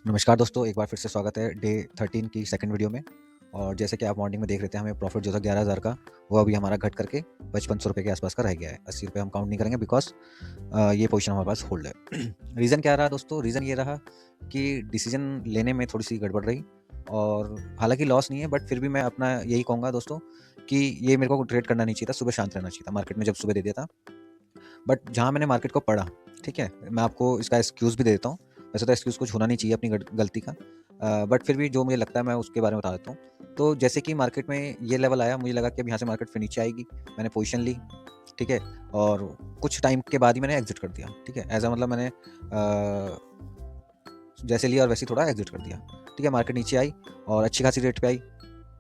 नमस्कार दोस्तों, एक बार फिर से स्वागत है डे 13 की सेकंड वीडियो में। और जैसे कि आप मॉर्निंग में देख रहे थे, हमें प्रॉफिट जो था 11,000 का, वो अभी हमारा घट करके 5500 रुपये के आसपास का रह गया है। 80 रुपये हम काउंट नहीं करेंगे बिकॉज़ ये पोजीशन हमारे पास होल्ड है। रीज़न क्या रहा दोस्तों? रीज़न ये रहा कि डिसीज़न लेने में थोड़ी-सी गड़बड़ रही। और हालाँकि लॉस नहीं है, बट फिर भी मैं अपना यही कहूँगा दोस्तों कि ये मेरे को ट्रेड करना नहीं चाहिए था, सुबह शांत रहना चाहिए था, मार्केट में जब सुबह दे दिया था। बट जहाँ मैंने मार्केट को पढ़ा, ठीक है? मैं आपको इसका एक्सक्यूज़ भी दे देता हूँ। वैसे तो एक्सक्यूज़ कुछ होना नहीं चाहिए अपनी गलती का, बट फिर भी जो मुझे लगता है मैं उसके बारे में बता देता हूँ। तो जैसे कि मार्केट में ये लेवल आया, मुझे लगा कि अब यहाँ से मार्केट फिर नीचे आएगी। मैंने पोज़ीशन ली, ठीक है? और कुछ टाइम के बाद ही मैंने एग्ज़िट कर दिया, ठीक है? ऐज़ अ मतलब मैंने जैसे लिया और वैसे ही थोड़ा एग्ज़िट कर दिया, ठीक है? मार्केट नीचे आई और अच्छी खासी रेट पे आई,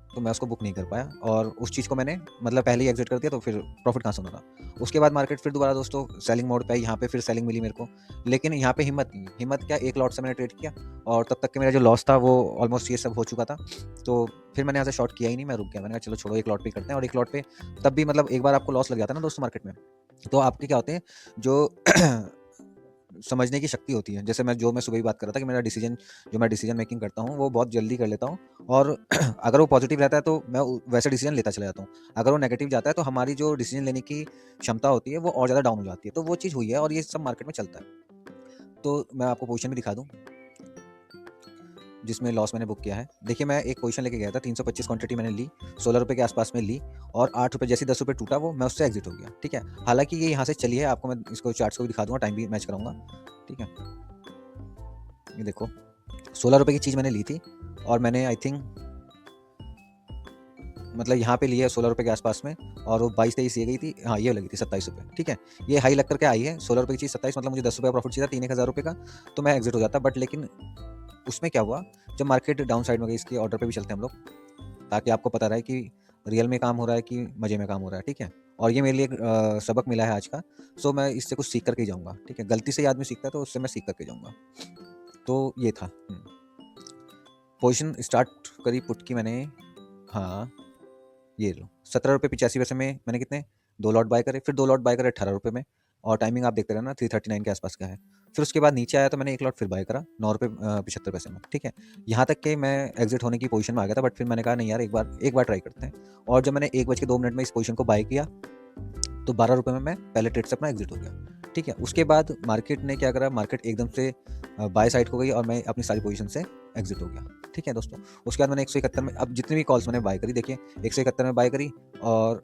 तो मैं उसको बुक नहीं कर पाया और उस चीज़ को मैंने मतलब पहले ही एग्ज़िट कर दिया, तो फिर प्रॉफ़िट कहाँ से होना था। उसके बाद मार्केट फिर दोबारा दोस्तों सेलिंग मोड पे आई, यहाँ पे फिर सेलिंग मिली मेरे को। लेकिन यहाँ पे हिम्मत नहीं, हिम्मत क्या, एक लॉट से मैंने ट्रेड किया और तब तक के मेरा जो लॉस था वो ऑलमोस्ट ये सब हो चुका था। तो फिर मैंने यहाँ से शॉर्ट किया ही नहीं, मैं रुक गया। मैंने कहा चलो छोड़ो, एक लॉट पे ही करते हैं। और एक लॉट पे तब भी मतलब एक बार आपको लॉस लग जाता है ना दोस्तों मार्केट में, तो आपके क्या होते हैं जो समझने की शक्ति होती है। जैसे मैं सुबह ही बात कर रहा था कि मैं डिसीज़न मेकिंग करता हूँ, वो बहुत जल्दी कर लेता हूँ। और अगर वो पॉज़िटिव रहता है तो मैं वैसे डिसीज़न लेता चला जाता हूँ। अगर वो नेगेटिव जाता है तो हमारी जो डिसीज़न लेने की क्षमता होती है वो और ज़्यादा डाउन हो जाती है। तो वो चीज़ हुई है और ये सब मार्केट में चलता है। तो मैं आपको पोज़ीशन भी दिखा दूँ, जिसमें लॉस मैंने बुक किया है। देखिए, मैं एक पोज़ीशन लेके गया था, 325 क्वांटिटी मैंने ली, ₹16 के आस-पास में ली और ₹8 जैसे ही ₹10 टूटा, वो मैं उससे एग्ज़िट हो गया, ठीक है? हालाँकि ये यहाँ से चली है, आपको मैं इसको चार्ट्स को भी दिखा दूँगा, टाइम भी मैच कराऊँगा, ठीक है? ये देखो, ₹16 की चीज़ मैंने ली थी और मैंने आई थिंक मतलब यहाँ पे ली है ₹16 के आस-पास में, और वो 22-23 ये गई थी, हाँ, ये लगी थी ₹27, ठीक है? ये हाई लग कर के आई है, ₹16 की चीज़ 27, मतलब मुझे ₹10 का प्रॉफ़िट चाहिए था, 3,000 का, तो मैं एग्ज़िट हो जाता। बट लेकिन उसमें क्या हुआ, जब मार्केट डाउन साइड में गई, इसके ऑर्डर पे भी चलते हैं हम लोग, ताकि आपको पता रहे कि रियल में काम हो रहा है कि मज़े में काम हो रहा है, ठीक है? और ये मेरे लिए एक सबक मिला है आज का, सो मैं इससे कुछ सीख कर के ही जाऊँगा, ठीक है? गलती से ही आदमी सीखता है, तो उससे मैं सीख कर के जाऊँगा। तो ये था। पोज़ीशन स्टार्ट करी पुट की मैंने, हाँ, ये लो, ₹17.85 में मैंने कितने 2 लॉट बाय करे, फिर 2 लॉट बाय करे ₹18 में, और टाइमिंग आप देखते रहना 3:39 के आसपास का है। फिर उसके बाद नीचे आया तो मैंने 1 लॉट फिर बाय करा ₹9.75 में, ठीक है? यहाँ तक के मैं एग्ज़िट होने की पोज़ीशन में आ गया था, बट फिर मैंने कहा नहीं यार, एक बार ट्राई करते हैं। और जब मैंने 1 बज के 2 मिनट में इस पोज़ीशन को बाय किया, तो ₹12 में मैं पहले ट्रेड से अपना एग्ज़िट हो गया, ठीक है? उसके बाद मार्केट ने क्या करा, मार्केट एकदम से बाय साइड को गई और मैं अपनी सारी पोज़ीशन से एग्ज़िट हो गया, ठीक है दोस्तों? उसके बाद मैंने 171 में, अब जितनी भी कॉल्स मैंने बाय करी, देखिए 171 में बाय करी और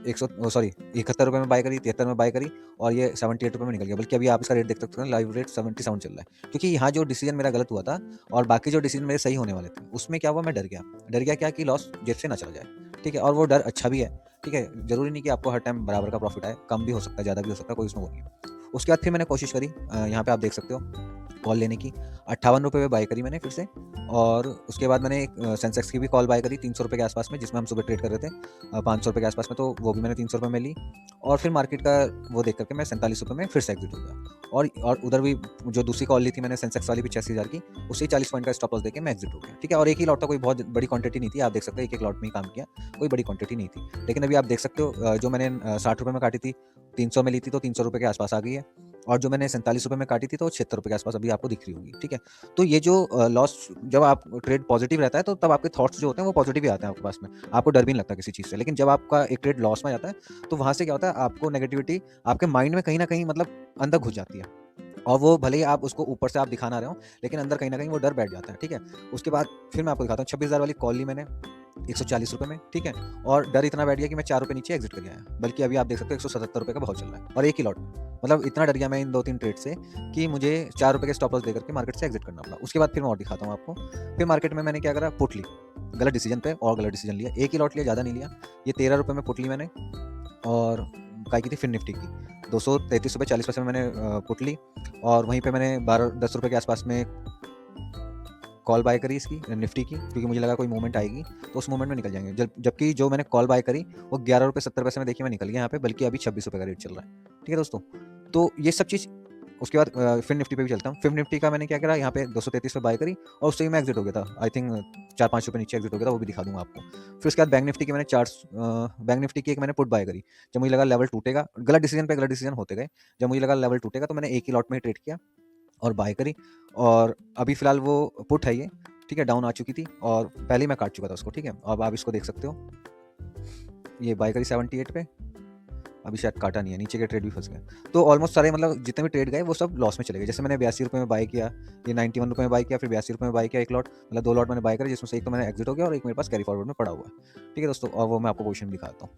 100 सॉरी ₹71 में बाय करी, 73 में बाय करी और ये ₹78 में निकल गया। बल्कि अभी आप इसका रेट देख सकते हैं, लाइव रेट 77 चल रहा है। क्योंकि यहाँ जो डिसीज़न मेरा गलत हुआ था और बाकी जो डिसीज़न मेरे सही होने वाले थे, उसमें क्या हुआ, मैं डर गया। डर गया क्या, कि लॉस जेब से ना चला जाए, ठीक है? और वो डर अच्छा भी है, ठीक है? ज़रूरी नहीं कि आपको हर टाइम बराबर का प्रॉफ़िट आए, कम भी हो सकता है, ज़्यादा भी हो सकता है, कोई उसमें वो नहीं है। उसके बाद फिर मैंने कोशिश करी, यहाँ पे आप देख सकते हो, कॉल लेने की, ₹58 में बाय करी मैंने फिर से। और उसके बाद मैंने एक सेंसेक्स की भी कॉल बाय करी ₹300 के आसपास में, जिसमें हम सुबह ट्रेड कर रहे थे ₹500 के आसपास में, तो वो भी मैंने ₹300 में ली। और फिर मार्केट का वो देख कर के मैं ₹47 में फिर से एग्ज़िट हो गया। और उधर भी जो दूसरी कॉल ली थी मैंने सेंसेक्स वाली भी 86,000 की, उससे ही 40 पॉइंट का स्टॉप लॉस देके मैं एग्ज़िट हो गया, ठीक है? और एक ही लॉट था, कोई बहुत बड़ी क्वांटिटी नहीं थी, आप देख सकते हो एक-एक लॉट में ही काम किया, कोई बड़ी क्वांटिटी नहीं थी। लेकिन अभी आप देख सकते हो, जो मैंने ₹60 में काटी थी, 300 में ली थी, तो ₹300 के आसपास आ गई है। और जो मैंने ₹47 में काटी थी, तो ₹76 के आसपास अभी आपको दिख रही होगी, ठीक है? तो ये जो लॉस, जब आप ट्रेड पॉज़िटिव रहता है, तो तब आपके थॉट्स जो होते हैं वो पॉज़िटिव ही आते हैं आपके पास में। आपको डर भी नहीं लगता किसी चीज़ से। लेकिन जब आपका एक ट्रेड लॉस में जाता है, तो वहाँ से क्या होता है, आपको नेगेटिविटी आपके माइंड में कहीं न कहीं मतलब अंदर घुस जाती है। और वो भले ही आप उसको ऊपर से आप दिखा ना रहे हो, लेकिन अंदर कहीं न कहीं वो डर बैठ जाता है, ठीक है? उसके बाद फिर मैं आपको दिखाता हूँ, 26,000 वाली कॉल ली मैंने ₹140 में, ठीक है? और डर इतना बैठ गया कि मैं ₹4 नीचे एग्ज़िट कर आया। बल्कि अभी आप देख सकते हो ₹177 का भाव चल रहा है और एक ही लॉट में। मतलब इतना डर गया मैं इन 2-3 ट्रेड से कि मुझे ₹4 के स्टॉप लॉस देकर के मार्केट से एग्ज़िट करना पड़ा। उसके बाद फिर मैं और दिखाता हूँ आपको। फिर मार्केट में मैंने क्या करा, पुट ली। गलत डिसीज़न पे और गलत डिसीज़न लिया। एक ही लॉट लिया, ज़्यादा नहीं लिया। ये ₹13 में पुट ली मैंने। और काय की थी, फिर निफ्टी की। ₹233.40 में मैंने पुट ली और वहीं पे मैंने 12 ₹10 के आसपास में कॉल बाय करी इसकी, निफ्टी की, क्योंकि मुझे लगा कोई मूवमेंट आएगी, तो उस मूवमेंट में निकल जाएँगे। जबकि जो मैंने कॉल बाय करी, वो ₹11.70 में देखिए मैं निकल गया यहाँ पे, बल्कि अभी ₹26 का रेट चल रहा है। ठीक है दोस्तों? तो ये सब चीज़, उसके बाद फिर निफ्टी पे भी चलता हूँ। फिर निफ्टी का मैंने क्या करा, यहाँ पे 233 पे बाय करी और उससे ही मैं एग्ज़िट हो गया था। आई थिंक ₹4-5 नीचे एग्ज़िट हो गया था, वो भी दिखा दूँगा आपको। फिर उसके बाद बैंक निफ्टी की एक मैंने पुट बाय करी। जब मुझे लगा लेवल टूटेगा, गलत डिसीज़न पे गलत डिसीज़न होते गए। जब मुझे लगा लेवल टूटेगा, तो मैंने एक ही लॉट में ही ट्रेड किया और बाय करी, और अभी फ़िलहाल वो पुट है ये, ठीक है, डाउन आ चुकी थी और पहले ही मैं काट चुका था उसको, ठीक है। अब आप इसको देख सकते हो, ये बाय करी 78 पे, अभी शायद काटा नहीं है, नीचे के ट्रेड भी फंस गए। तो ऑलमोस्ट सारे मतलब जितने भी ट्रेड गए वो सब लॉस में चले गए। जैसे मैंने 82 रुपये में बाय किया, ये 91 रुपये में बाय किया, फिर 82 रुपये में बाय किया एक लॉट, मतलब 2 लॉट मैंने बाय करे, जिसमें से एक तो मैंने एग्जिट हो गया और एक मेरे पास कैरी फॉरवर्ड में पड़ा हुआ है, ठीक है दोस्तों। और वो मैं आपको पोजीशन दिखाता हूँ,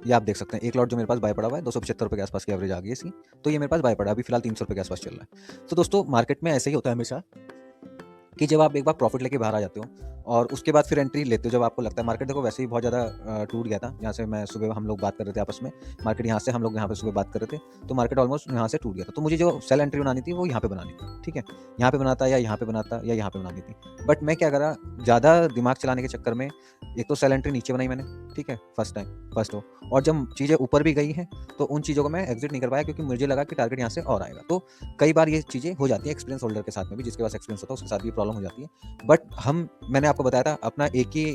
ये आप देख सकते हैं एक लॉट जो मेरे पास बाय पड़ा हुआ है, 275 रुपये के आसपास की एवरेज आ गई है इसकी, तो ये मेरे पास बाय पड़ा है, अभी फिलहाल 300 रुपये के आसपास चल रहा है। तो दोस्तों मार्केट में ऐसे ही होता है हमेशा कि जब आप एक बार प्रॉफिट लेके बाहर आ जाते हो और उसके बाद फिर एंट्री लेते हो, जब आपको लगता है मार्केट देखो वैसे ही बहुत ज़्यादा टूट गया था, यहाँ से मैं सुबह हम लोग बात कर रहे थे आपस में, मार्केट यहाँ से हम लोग यहाँ पे सुबह बात कर रहे थे, तो मार्केट ऑलमोस्ट यहाँ से टूट गया था। तो मुझे जो सेल एंट्री बनानी थी वो यहाँ पे बनानी थी, ठीक है, यहाँ पे बनाता या यहाँ पे बनाता या यहाँ पे बनानी थी, बट मैं क्या करा, ज़्यादा दिमाग चलाने के चक्कर में एक तो सेल एंट्री नीचे बनाई मैंने, ठीक है, फर्स्ट हो, और जब चीज़ें ऊपर भी गई हैं तो उन चीज़ों को मैं एग्जिट नहीं कर पाया, क्योंकि मुझे लगा कि टारगेट यहाँ से और आएगा। तो कई बार ये चीज़ें हो जाती है एक्सपीरियंस होल्डर के साथ में भी, जिसके पास एक्सपीरियंस होता है उसके साथ भी प्रॉब्लम हो जाती है। बट मैंने आपको बताया था अपना एक ही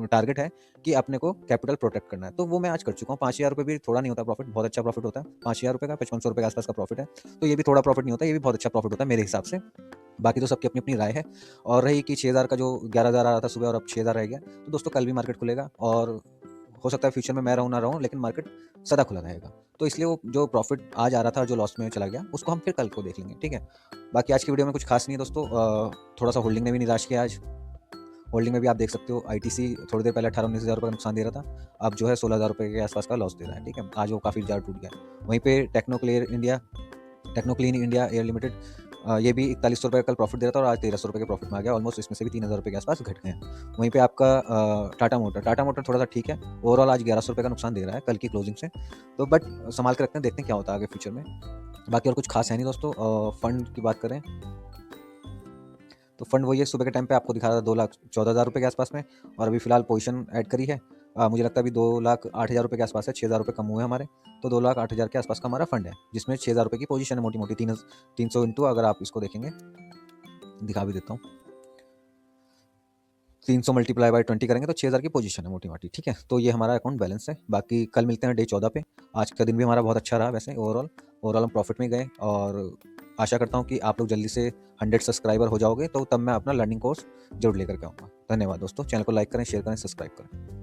टारगेट है कि अपने को कैपिटल प्रोटेक्ट करना है, तो वो मैं आज कर चुका हूँ। 5,000 रुपये भी थोड़ा नहीं होता प्रॉफिट, बहुत अच्छा प्रॉफिट होता है। 5,000 रुपये का 5500 रुपये के आसपास का प्रॉफिट है, तो ये भी थोड़ा प्रॉफिट नहीं होता, ये भी बहुत अच्छा प्रॉफिट होता है मेरे हिसाब से। बाकी तो सबकी अपनी अपनी राय है। और रही कि 6,000 का जो 11,000 आ रहा था सुबह और अब 6,000 रह गया, तो दोस्तों कल भी मार्केट खुलेगा और हो सकता है फ्यूचर में मैं रहूँ ना रहूँ, लेकिन मार्केट सदा खुला रहेगा। तो इसलिए वो जो प्रॉफिट आज आ रहा था जो लॉस में चला गया उसको हम फिर कल को देख लेंगे, ठीक है। बाकी आज की वीडियो में कुछ खास नहीं है दोस्तों, थोड़ा सा होल्डिंग ने भी निराश किया आज। होल्डिंग में भी आप देख सकते हो आईटीसी थोड़ी देर पहले 18-19 हज़ार रुपये का नुकसान दे रहा था, अब जो है 16,000 रुपये के आसपास का लॉस दे रहा है, ठीक है। आज वो काफ़ी ज़्यादा टूट गया है। वहीं पे techno clean India air limited, ये भी 4100 रुपये का कल प्रॉफिट दे रहा था और आज 1300 रुपये के प्रॉफिट में आ गया, ऑलमोस्ट इसमें से भी 3,000 रुपये के आसपास घट गए हैं। वहीं पे आपका टाटा मोटर थोड़ा सा ठीक है, ओवरऑल आज 1100 रुपये का नुकसान दे रहा है कल की क्लोजिंग से, तो बट संभाल के रखते हैं, देखते हैं क्या होता है आगे फ्यूचर में। बाकी और कुछ खास है नहीं दोस्तों। फंड की बात करें तो फंड वही है, सुबह के टाइम पे आपको दिखा रहा था 2,14,000 रुपये के आसपास में, और अभी फिलहाल पोजीशन ऐड करी है। मुझे लगता है अभी 2,08,000 रुपये के आसपास है, 6,000 रुपये कम हुए हमारे, तो 2,08,000 के आसपास का हमारा फंड है, जिसमें 6,000 रुपये की पोजीशन है मोटी मोटी। 300 इंटू अगर आप इसको देखेंगे, दिखा भी देता हूँ, 300 मल्टीप्लाई बाय 20 करेंगे तो 6,000 की पोजीशन है मोटी मोटी, ठीक है। तो ये हमारा अकाउंट बैलेंस है। बाकी कल मिलते हैं डे 14 पे। आज का दिन भी हमारा बहुत अच्छा रहा वैसे, ओवरऑल हम प्रॉफिट में गए, और आशा करता हूँ कि आप लोग जल्दी से 100 सब्सक्राइबर हो जाओगे, तो तब मैं अपना लर्निंग कोर्स जरूर लेकर के आऊँगा। धन्यवाद दोस्तों, चैनल को लाइक करें, शेयर करें, सब्सक्राइब करें।